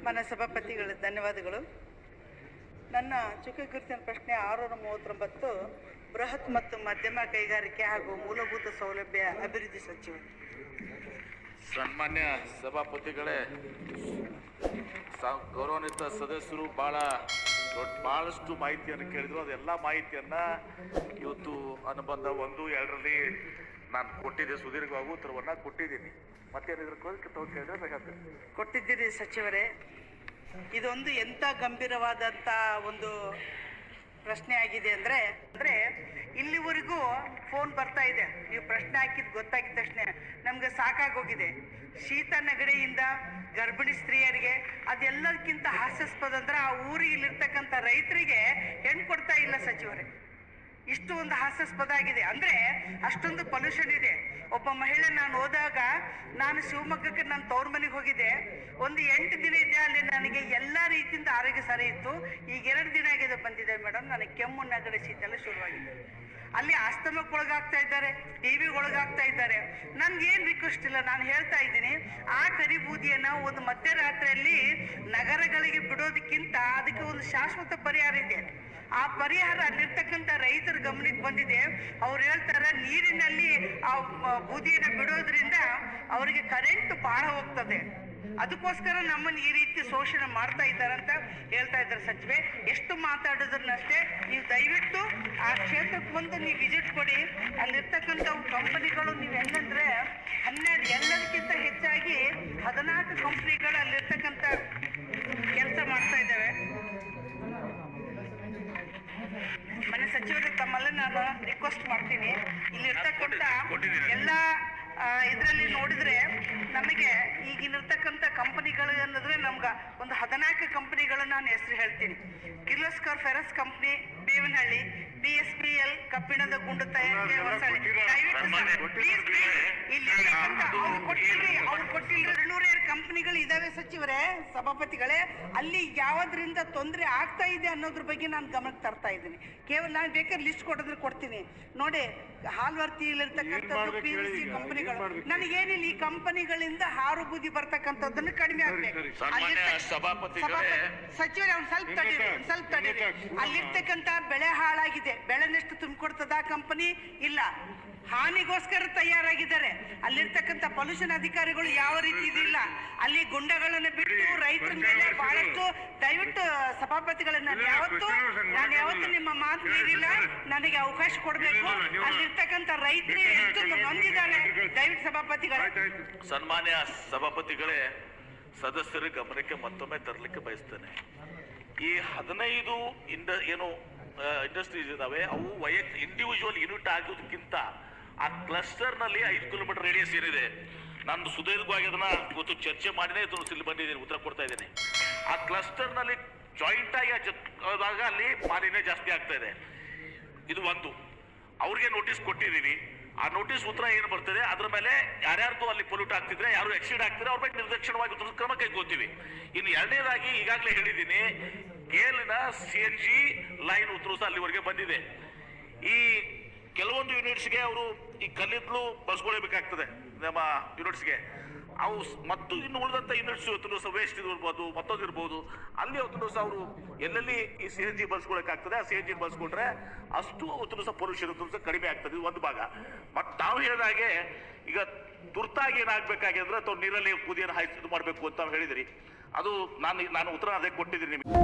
ಮಾನ್ಯ ಸಭಾಪತಿಗಳು ಧನ್ಯವಾದಗಳು. ನನ್ನ ಚುಕ್ಕೆ ಗುರುತಿನ ಪ್ರಶ್ನೆ 639 ಬೃಹತ್ ಮತ್ತು ಮಧ್ಯಮ ಕೈಗಾರಿಕೆ ಹಾಗೂ ಮೂಲಭೂತ ಸೌಲಭ್ಯ ಅಭಿವೃದ್ಧಿ ಸಚಿವರು. ಸನ್ಮಾನ್ಯ ಸಭಾಪತಿಗಳೇ, ಗೌರವಾನ್ವಿತ ಸದಸ್ಯರು ಬಹಳಷ್ಟು ಮಾಹಿತಿಯನ್ನು ಕೇಳಿದ್ರು. ಅದೆಲ್ಲ ಮಾಹಿತಿಯನ್ನ ಇವತ್ತು ಅನುಬಂಧ 1, 2ರಲ್ಲಿ ನಾನು ಕೊಟ್ಟಿದ್ದೆ, ಸುದೀರ್ಘವಾಗಿ ಉತ್ತರವನ್ನ ಕೊಟ್ಟಿದ್ದೀನಿ. ಮತ್ತೇನಿದ್ರು ಕೇಳಿದ್ರೆ ಕೊಟ್ಟಿದ್ದೀರಿ ಸಚಿವರೇ. ಇದೊಂದು ಎಂಥ ಗಂಭೀರವಾದಂಥ ಒಂದು ಪ್ರಶ್ನೆ ಆಗಿದೆ ಅಂದರೆ ಇಲ್ಲಿವರೆಗೂ ಫೋನ್ ಬರ್ತಾ ಇದೆ. ನೀವು ಪ್ರಶ್ನೆ ಹಾಕಿದ್ದು ಗೊತ್ತಾಗಿದ ತಕ್ಷಣ ನಮಗೆ ಸಾಕಾಗೋಗಿದೆ. ಶೀತ ನೆಗಡಿಯಿಂದ ಗರ್ಭಿಣಿ ಸ್ತ್ರೀಯರಿಗೆ ಅದೆಲ್ಲದಕ್ಕಿಂತ ಹಾಸ್ಯಾಸ್ಪದ ಅಂದ್ರೆ ಆ ಊರಿಗೆ ಇಲ್ಲಿರ್ತಕ್ಕಂಥ ರೈತರಿಗೆ ಹೆಣ್ಣು ಕೊಡ್ತಾ ಇಲ್ಲ ಸಚಿವರೇ. ಇಷ್ಟು ಒಂದು ಹಾಸ್ಯಾಸ್ಪದ ಆಗಿದೆ ಅಂದರೆ ಅಷ್ಟೊಂದು ಪೊಲ್ಯೂಷನ್ ಇದೆ. ಒಬ್ಬ ಮಹಿಳೆ, ನಾನು ಹೋದಾಗ ನಾನು ಶಿವಮೊಗ್ಗಕ್ಕೆ ನನ್ನ ತವ್ರ ಮನೆಗೆ ಹೋಗಿದ್ದೆ. ಒಂದು 8 ದಿನ ಇದೆ. ಅಲ್ಲಿ ನನಗೆ ಎಲ್ಲ ರೀತಿಯಿಂದ ಆರೋಗ್ಯ ಸರಿ ಇತ್ತು. ಈಗ 2 ದಿನ ಆಗಿದೆ ಬಂದಿದೆ ಮೇಡಮ್, ನನಗೆ ಕೆಮ್ಮು ನೆಗಡಿ ಶೀತ ಎಲ್ಲ ಶುರುವಾಗಿದೆ. ಅಲ್ಲಿ ಆಸ್ತಮಕ್ಕೆ ಒಳಗಾಗ್ತಾ ಇದ್ದಾರೆ, ಟಿವಿಗೆ ಒಳಗಾಗ್ತಾ ಇದ್ದಾರೆ. ನನ್ಗೇನು ರಿಕ್ವೆಸ್ಟ್ ಇಲ್ಲ, ನಾನು ಹೇಳ್ತಾ ಇದ್ದೀನಿ, ಆ ಕರಿಬೂದಿಯನ್ನು ಒಂದು ಮಧ್ಯರಾತ್ರಿಯಲ್ಲಿ ನಗರಗಳಿಗೆ ಬಿಡೋದಕ್ಕಿಂತ ಅದಕ್ಕೆ ಒಂದು ಶಾಶ್ವತ ಪರಿಹಾರ ಇದೆ. ಆ ಪರಿಹಾರ ಅಲ್ಲಿರ್ತಕ್ಕಂಥ ರೈತರ ಗಮನಕ್ಕೆ ಬಂದಿದೆ. ಅವ್ರು ಹೇಳ್ತಾರೆ ನೀರಿನಲ್ಲಿ ಆ ಬೂದಿಯನ್ನು ಬಿಡೋದ್ರಿಂದ ಅವರಿಗೆ ಕರೆಂಟ್ ಬಹಳ ಹೋಗ್ತದೆ, ಅದಕ್ಕೋಸ್ಕರ ನಮ್ಮನ್ನು ಈ ರೀತಿ ಶೋಷಣೆ ಮಾಡ್ತಾ ಇದ್ದಾರೆ ಅಂತ ಹೇಳ್ತಾ ಇದ್ದಾರೆ. ಸಚಿವೆ, ಎಷ್ಟು ಮಾತಾಡಿದ್ರನ್ನಷ್ಟೇ ನೀವು ದಯವಿಟ್ಟು ಆ ಕ್ಷೇತ್ರಕ್ಕೆ ಬಂದು ನೀವು ವಿಸಿಟ್ ಕೊಡಿ. ಅಲ್ಲಿರ್ತಕ್ಕಂಥವು ಕಂಪನಿಗಳು ನೀವು ಹೆಂಗಂದ್ರೆ 12 ಎಲ್ಲದಕ್ಕಿಂತ ಹೆಚ್ಚಾಗಿ 14 ಕಂಪ್ನಿಗಳು ಅಲ್ಲಿರ್ತಕ್ಕಂಥ ಕೆಲಸ ಮಾಡ್ತಾ ಇದ್ದಾವೆ. ಮನೆ ಸಚಿವರಿಗೆ ತಮ್ಮಲ್ಲಿ ನಾನು ರಿಕ್ವೆಸ್ಟ್ ಮಾಡ್ತೀನಿ, ಇಲ್ಲಿರ್ತಕ್ಕಂಥ ಎಲ್ಲ ಇದರಲ್ಲಿ ನೋಡಿದ್ರೆ ನಮಗೆ ಈಗಿನಿರ್ತಕ್ಕಂಥ ಕಂಪನಿಗಳು ಅನ್ನೋದ್ರೆ ನಮ್ಗೆ ಒಂದು 14 ಕಂಪನಿಗಳು ನಾನು ಹೆಸರು ಹೇಳ್ತೀನಿ. Kirloskar ferrous company Bevanahalli, BSPL ಕಬ್ಬಿಣದ ಗುಂಡು ತಯಾರಿಕೆ ಹೊಸಳ್ಳಿ. ಅವ್ರು ಕೊಟ್ಟಿಲ್ರಿ 202 ಕಂಪನಿಗಳು ಇದಾವೆ ಸಚಿವರೇ, ಸಭಾಪತಿಗಳೇ. ಅಲ್ಲಿ ಯಾವ್ದ್ರಿಂದ ತೊಂದರೆ ಆಗ್ತಾ ಇದೆ ಅನ್ನೋದ್ರ ಬಗ್ಗೆ ನಾನು ಗಮನಕ್ಕೆ ತರ್ತಾ ಇದ್ದೀನಿ. ಕೇವಲ ನಾನು ಬೇಕಾದ್ರೆ ಲಿಸ್ಟ್ ಕೊಡೋದ್ರೆ ಕೊಡ್ತೀನಿ ನೋಡಿ. ಹಾಲ್ವರ್ತಿಯಲ್ಲಿರ್ತಕ್ಕಂಥದ್ದು PVC ಕಂಪನಿಗಳು, ನನಗೇನಿಲ್ಲ, ಈ ಕಂಪನಿಗಳಿಂದ ಹಾರು ಬೂದಿ ಬರ್ತಕ್ಕಂಥದ್ದನ್ನು ಕಡಿಮೆ ಆಗ್ಬೇಕು. ಸಚಿವರೇ ಒಂದು ಸ್ವಲ್ಪ ತಡೀರಿ. ಅಲ್ಲಿರ್ತಕ್ಕಂಥ ಬೆಳೆ ಹಾಳಾಗಿದೆ, ಬೆಳೆನೆಷ್ಟು ತುಂಬಿಕೊಡ್ತದ ಕಂಪನಿ ಇಲ್ಲ, ಹಾನಿಗೋಸ್ಕರ ತಯಾರಾಗಿದ್ದಾರೆ. ಅಲ್ಲಿರ್ತಕ್ಕಂಥ ಪೊಲ್ಯೂಷನ್ ಅಧಿಕಾರಿಗಳು ಯಾವ ರೀತಿ ಇದಿಲ್ಲ. ಅಲ್ಲಿ ಗುಂಡಗಳನ್ನು ಬಿಟ್ಟು ರೈತರ ಮೇಲೆ ಬಹಳಷ್ಟು, ದಯವಿಟ್ಟು ಸಭಾಪತಿಗಳನ್ನ ನಾನು ಯಾವತ್ತು ನಿಮ್ಮ ಮಾತು ಮೀರಿಲ್ಲ, ನನಗೆ ಅವಕಾಶ ಕೊಡಬೇಕು. ಅಲ್ಲಿರ್ತಕ್ಕಂಥ ರೈತರು ಎಷ್ಟು ನೊಂದಿದ್ದಾರೆ, ದಯವಿಟ್ಟು ಸಭಾಪತಿಗಳೇ. ಸನ್ಮಾನ್ಯ ಸಭಾಪತಿಗಳೇ, ಸದಸ್ಯರ ಗಮನಕ್ಕೆ ಮತ್ತೊಮ್ಮೆ ತರಲಿಕ್ಕೆ ಬಯಸ್ತೇನೆ. ಈ 15 ಇಂಡಸ್ಟ್ರೀಸ್ ಇದಾವೆ, ಅವು ಇಂಡಿವಿಜುವಲ್ ಯೂನಿಟ್ ಆಗೋದಕ್ಕಿಂತ ಆ ಕ್ಲಸ್ಟರ್ ನಲ್ಲಿ 5 ಕಿಲೋಮೀಟರ್ ರೇಡಿಯಸ್ ಏನಿದೆ, ನಾನು ಸುದೀರ್ಘವಾಗಿ ಅದನ್ನ ಇವತ್ತು ಚರ್ಚೆ ಮಾಡಿನೇ ಇಲ್ಲಿ ಬಂದಿದ್ದೀನಿ, ಉತ್ತರ ಕೊಡ್ತಾ ಇದ್ದೀನಿ. ಆ ಕ್ಲಸ್ಟರ್ ನಲ್ಲಿ ಜಾಯಿಂಟ್ ಆಗಿ ಆದಾಗ ಅಲ್ಲಿ ಮಾಲಿನ್ಯ ಜಾಸ್ತಿ ಆಗ್ತಾ ಇದೆ. ಇದು ಒಂದು. ಅವ್ರಿಗೆ ನೋಟಿಸ್ ಕೊಟ್ಟಿದ್ದೀವಿ. ಆ ನೋಟಿಸ್ ಉತ್ತರ ಏನು ಬರ್ತದೆ ಅದ್ರ ಮೇಲೆ ಯಾರ್ಯಾರ್ದು ಅಲ್ಲಿ ಪೊಲ್ಯೂಟ್ ಆಗ್ತಿದ್ರೆ, ಯಾರು ಎಕ್ಸಿಡ್ ಆಗ್ತಿದ್ರೆ ಅವ್ರ ಮೇಲೆ ನಿರ್ದಾಕ್ಷಿಣ್ಯವಾಗಿ ಕ್ರಮ ಕೈಗೊಳ್ತೀವಿ. ಇನ್ನು ಎರಡನೇದಾಗಿ ಈಗಾಗಲೇ ಹೇಳಿದ್ದೀನಿ, ಕೇಲಿನ CNG ಲೈನ್ ಉತ್ತರ ಸಹ ಅಲ್ಲಿವರೆಗೆ ಬಂದಿದೆ. ಈ ಕೆಲವೊಂದು ಯೂನಿಟ್ಸ್ಗೆ ಅವರು ಈ ಕಲ್ಲಿದ್ದಲು ಬಳಸ್ಕೊಳ್ಬೇಕಾಗ್ತದೆ ನಮ್ಮ ಯೂನಿಟ್ಸ್ಗೆ. ಅವು ಮತ್ತು ಇನ್ನು ಉಳಿದಂಥ ಯೂನಿಟ್ಸ್ ಇವತ್ತು ಸಹ ವೇಸ್ಟ್ ಇರ್ಬೋದು, ಮತ್ತೊಂದು ಇರ್ಬೋದು, ಅಲ್ಲಿ ಅವತ್ತು ಸಹ ಅವರು ಎಲ್ಲೆಲ್ಲಿ ಈ CNG ಬಳಸ್ಕೊಳಕ್ಕಾಗ್ತದೆ ಆ CNG ಬಳಸ್ಕೊಂಡ್ರೆ ಅಷ್ಟು ಅವತ್ತು ಸಹ ಪೊಲ್ಯೂಷನ್ ಸಹ ಕಡಿಮೆ ಆಗ್ತದೆ. ಇದು ಒಂದು ಭಾಗ. ಮತ್ತು ನಾವು ಹೇಳಿದಾಗೆ ಈಗ ತುರ್ತಾಗಿ ಏನಾಗಬೇಕಾಗಿದೆ ಅಂದ್ರೆ ಅಥವಾ ನೀರಲ್ಲಿ ಬೂದಿಯನ್ನು ಇದು ಮಾಡಬೇಕು ಅಂತ ಹೇಳಿದಿರಿ. ಅದು ನಾನು ಉತ್ತರ ಅದೇ ಕೊಟ್ಟಿದ್ದೀನಿ ನಿಮಗೆ.